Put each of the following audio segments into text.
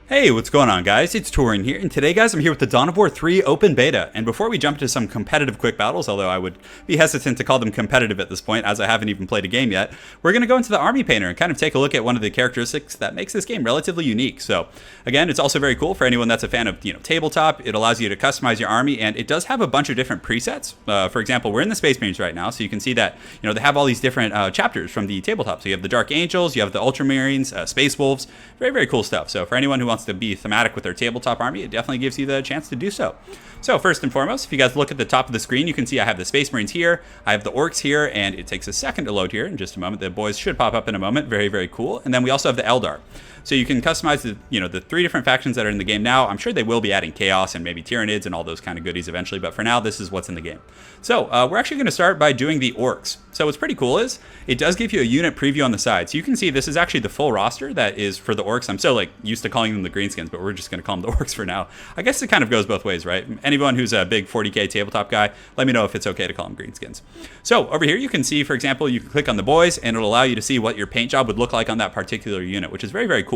Hey, what's going on, guys? It's Turin here, and today, guys, I'm here with the Dawn of War 3 Open Beta. And before we jump into some competitive quick battles, although I would be hesitant to call them competitive at this point, as I haven't even played a game yet, we're going to go into the Army Painter and kind of take a look at one of the characteristics that makes this game relatively unique. So, again, it's also very cool for anyone that's a fan of, tabletop. It allows you to customize your army, and it does have a bunch of different presets. For example, we're in the Space Marines right now, so you can see that, they have all these different chapters from the tabletop. So you have the Dark Angels, you have the Ultramarines, Space Wolves, very, very cool stuff. So for anyone who wants to be thematic with their tabletop army, it definitely gives you the chance to do so. So first and foremost, if you guys look at the top of the screen, you can see I have the Space Marines here, I have the Orcs here, and it takes a second to load here in just a moment. The boys should pop up in a moment. Very, very cool. And then we also have the Eldar. So you can customize the three different factions that are in the game now. I'm sure they will be adding Chaos and maybe Tyranids and all those kind of goodies eventually, but for now, this is what's in the game. So we're actually going to start by doing the Orcs. So what's pretty cool is it does give you a unit preview on the side. So you can see this is actually the full roster that is for the Orcs. I'm so used to calling them the Greenskins, but we're just going to call them the Orcs for now. I guess it kind of goes both ways, right? Anyone who's a big 40K tabletop guy, let me know if it's okay to call them Greenskins. So over here, you can see, for example, you can click on the boys and it'll allow you to see what your paint job would look like on that particular unit, which is very, very cool.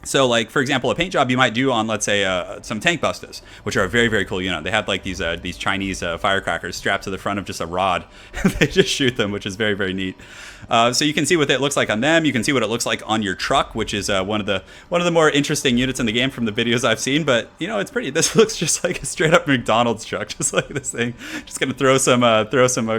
So, for example, a paint job you might do on, let's say, some tank busters, which are a very, very cool unit. They have these Chinese firecrackers strapped to the front of just a rod. They just shoot them, which is very, very neat. So you can see what it looks like on them. You can see what it looks like on your truck, which is one of the more interesting units in the game from the videos I've seen. But it's pretty. This looks just like a straight up McDonald's truck, just like this thing. Just gonna throw some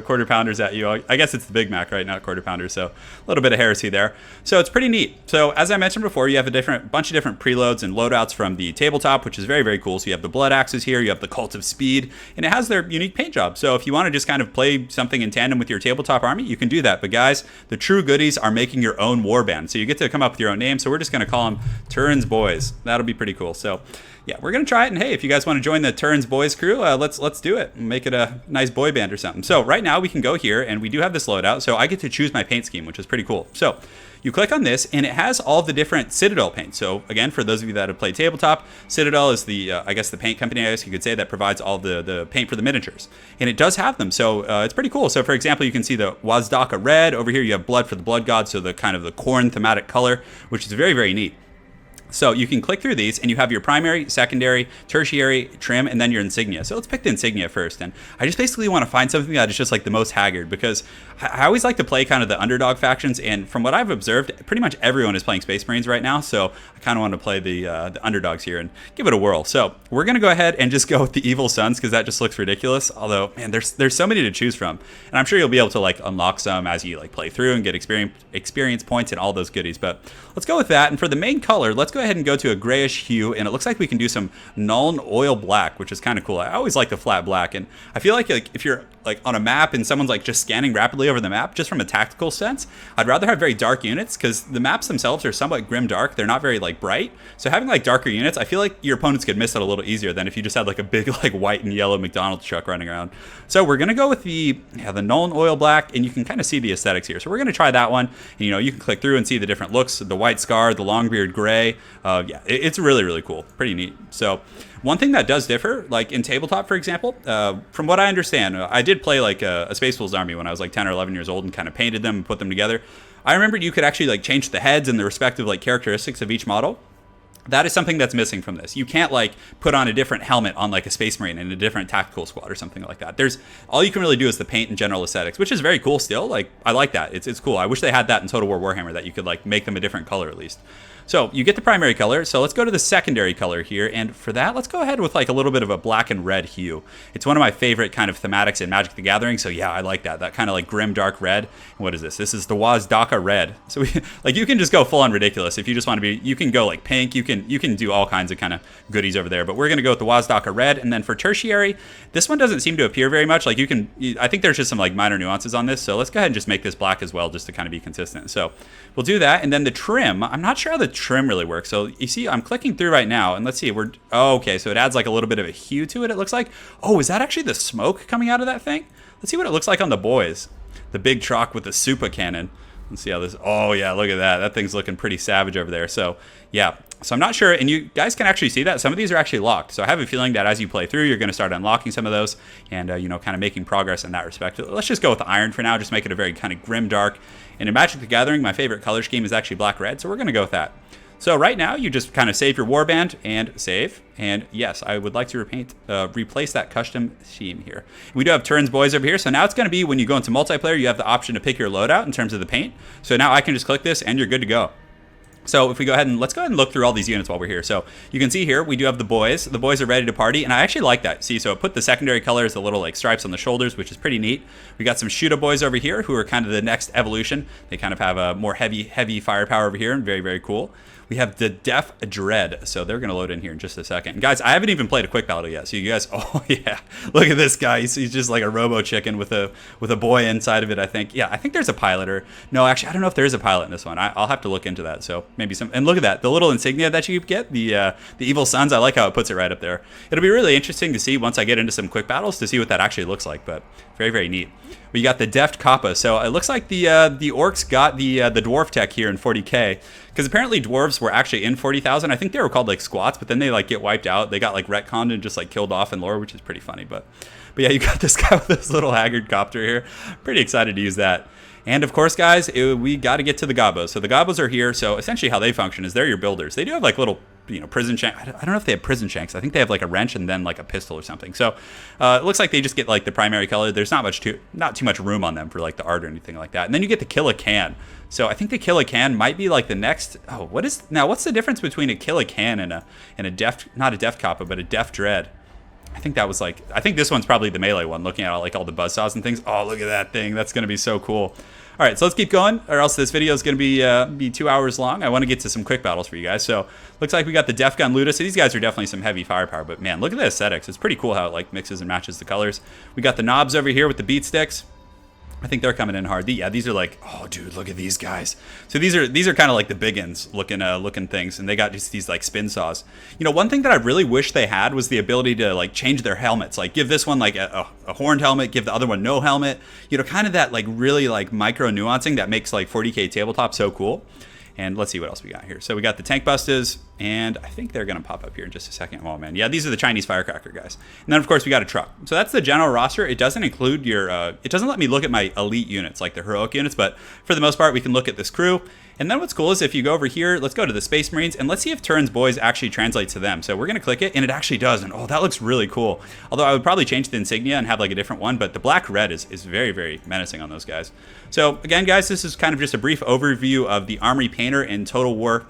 quarter pounders at you. I guess it's the Big Mac, right? Not quarter pounders. So a little bit of heresy there. So it's pretty neat. So as I mentioned before, you have a bunch of different preloads and loadouts from the tabletop, which is very, very cool. So you have the Blood Axes here, you have the Cult of Speed, and it has their unique paint job. So if you want to just kind of play something in tandem with your tabletop army, you can do that. But guys, the true goodies are making your own warband. So you get to come up with your own name. So we're just going to call them Turin's Boys. That'll be pretty cool. So yeah, we're going to try it. And hey, if you guys want to join the Turin's Boys crew, let's do it and make it a nice boy band or something. So right now we can go here and we do have this loadout. So I get to choose my paint scheme, which is pretty cool. So you click on this, and it has all the different Citadel paints. So again, for those of you that have played tabletop, Citadel is the paint company, I guess you could say, that provides all the paint for the miniatures, and it does have them. So it's pretty cool. So for example, you can see the Wazdaka red over here. You have blood for the blood god, so the kind of the corn thematic color, which is very, very neat. So you can click through these and you have your primary, secondary, tertiary, trim, and then your insignia. So let's pick the insignia first. And I just basically want to find something that is just the most haggard, because I always like to play kind of the underdog factions. And from what I've observed, pretty much everyone is playing Space Marines right now. So I kind of want to play the underdogs here and give it a whirl. So we're going to go ahead and just go with the Evil Sons, because that just looks ridiculous. Although, man, there's so many to choose from. And I'm sure you'll be able to unlock some as you play through and get experience points and all those goodies. But let's go with that. And for the main color, let's go ahead and go to a grayish hue, and it looks like we can do some Nuln Oil Black, which is kind of cool. I always like the flat black, and I feel like if you're on a map and someone's just scanning rapidly over the map, just from a tactical sense, I'd rather have very dark units, because the maps themselves are somewhat grim dark. They're not very bright, so having darker units, I feel like your opponents could miss it a little easier than if you just had a big white and yellow McDonald's truck running around. So we're gonna go with the Nuln Oil Black, and you can kind of see the aesthetics here. So we're gonna try that one, and you can click through and see the different looks: the white scar, the Longbeard gray. Yeah, it's really, really cool, pretty neat. So one thing that does differ, in tabletop, for example, from what I understand, I did play a Space Wolves army when I was 10 or 11 years old and kind of painted them and put them together. I remember you could actually change the heads and the respective characteristics of each model. That is something that's missing from this. You can't put on a different helmet on a Space Marine in a different tactical squad or something like that. There's all you can really do is the paint and general aesthetics, which is very cool still. I like that. It's cool. I wish they had that in Total War Warhammer, that you could make them a different color at least. So you get the primary color. So let's go to the secondary color here. And for that, let's go ahead with a little bit of a black and red hue. It's one of my favorite kind of thematics in Magic the Gathering. So yeah, I like that. That kind of grim dark red. And what is this? This is the Wazdaka red. So you can just go full on ridiculous. If you just want to be, you can go pink. You can do all kinds of kind of goodies over there. But we're going to go with the Wazdaka red. And then for tertiary, this one doesn't seem to appear very much. I think there's just some minor nuances on this. So let's go ahead and just make this black as well, just to kind of be consistent. So we'll do that. And then the trim, I'm not sure how the trim really works. So you see, I'm clicking through right now, and let's see, okay, so it adds a little bit of a hue to it, it looks like. Oh, is that actually the smoke coming out of that thing? Let's see what it looks like on the boys. The big truck with the super cannon. Let's see how this, oh yeah, look at that. That thing's looking pretty savage over there. So yeah, so I'm not sure, and you guys can actually see that some of these are actually locked. So I have a feeling that as you play through, you're going to start unlocking some of those and, kind of making progress in that respect. Let's just go with the iron for now, just make it a very kind of grim dark. And in Magic the Gathering, my favorite color scheme is actually black-red, so we're going to go with that. So right now, you just kind of save your warband and save. And yes, I would like to replace that custom theme here. We do have Turin's boys over here. So now it's going to be when you go into multiplayer, you have the option to pick your loadout in terms of the paint. So now I can just click this and you're good to go. So if we go ahead and let's go ahead and look through all these units while we're here. So you can see here, we do have the boys. The boys are ready to party, and I actually like that. See, so it put the secondary colors, the little like stripes on the shoulders, which is pretty neat. We got some Shooter boys over here who are kind of the next evolution. They kind of have a more heavy firepower over here, and very, very cool. We have the Def Dread, so they're going to load in here in just a second. And guys, I haven't even played a quick battle yet, so you guys, oh yeah, look at this guy. He's just like a robo chicken with a boy inside of it, I think. Yeah, I think there's a pilot, or no, actually, I don't know if there is a pilot in this one. I'll have to look into that. So maybe some. And look at that, the little insignia that you get, the Evil Sons. I like how it puts it right up there. It'll be really interesting to see once I get into some quick battles to see what that actually looks like. But very, very neat. We got the Deft Kappa. So it looks like the Orcs got the dwarf tech here in 40K. Because apparently dwarves were actually in 40,000. I think they were called like squats, but then they like get wiped out. They got like retconned and just like killed off in lore, which is pretty funny. But yeah, you got this guy with this little haggard copter here. Pretty excited to use that. And of course, guys, we got to get to the Gobos. So the Gobos are here. So essentially how they function is they're your builders. They do have like little, prison shanks. I don't know if they have prison shanks. I think they have like a wrench and then like a pistol or something. So it looks like they just get like the primary color. There's not too much room on them for like the art or anything like that. And then you get to kill a can. So I think the Kill a Can might be like the next. Oh, what's the difference between a Kill a Can and a Deft, not a Deft Kappa, but a Deft Dread? I think that was like, I think this one's probably the melee one, looking at like all the buzzsaws and things. Oh, look at that thing. That's going to be so cool. All right, so let's keep going, or else this video is going to be 2 hours long. I want to get to some quick battles for you guys. So looks like we got the Def Gun Luda. So these guys are definitely some heavy firepower, but man, look at the aesthetics. It's pretty cool how it like mixes and matches the colors. We got the knobs over here with the beat sticks. I think they're coming in hard. Yeah, these are like, oh, dude, look at these guys. So these are kind of like the biggins looking things, and they got just these like spin saws. One thing that I really wish they had was the ability to like change their helmets. Like give this one like a horned helmet, give the other one no helmet. Kind of that like really like micro nuancing that makes like 40K tabletop so cool. And let's see what else we got here. So we got the Tank Busters, and I think they're going to pop up here in just a second. Oh, man. Yeah, these are the Chinese Firecracker guys. And then, of course, we got a truck. So that's the general roster. It doesn't include your... it doesn't let me look at my elite units, like the heroic units, but for the most part, we can look at this crew. And then what's cool is if you go over here, let's go to the Space Marines, and let's see if Turin's boys actually translate to them. So we're going to click it, and it actually does. And, oh, that looks really cool. Although I would probably change the insignia and have, like, a different one, but the black-red is very, very menacing on those guys. So, again, guys, this is kind of just a brief overview of the Armory Painter in Total War,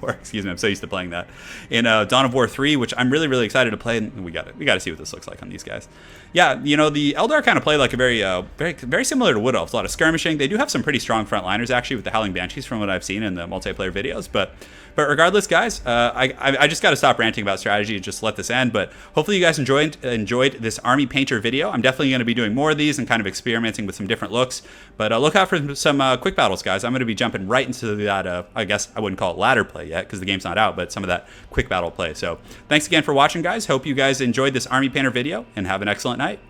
excuse me, I'm so used to playing that, in Dawn of War 3, which I'm really, really excited to play, and we got to see what this looks like on these guys. Yeah, the Eldar kind of play like a very similar to Wood Elves, a lot of skirmishing. They do have some pretty strong frontliners, actually, with the Howling Banshees from what I've seen in the multiplayer videos, but regardless, guys, I just got to stop ranting about strategy and just let this end, but hopefully you guys enjoyed this Army Painter video. I'm definitely going to be doing more of these and kind of experimenting with some different looks, but look out for some quick battles, guys. I'm going to be jumping right into that, I guess I wouldn't call it ladder play yet because the game's not out, but some of that quick battle play. So thanks again for watching, guys. Hope you guys enjoyed this Army Painter video, and have an excellent night.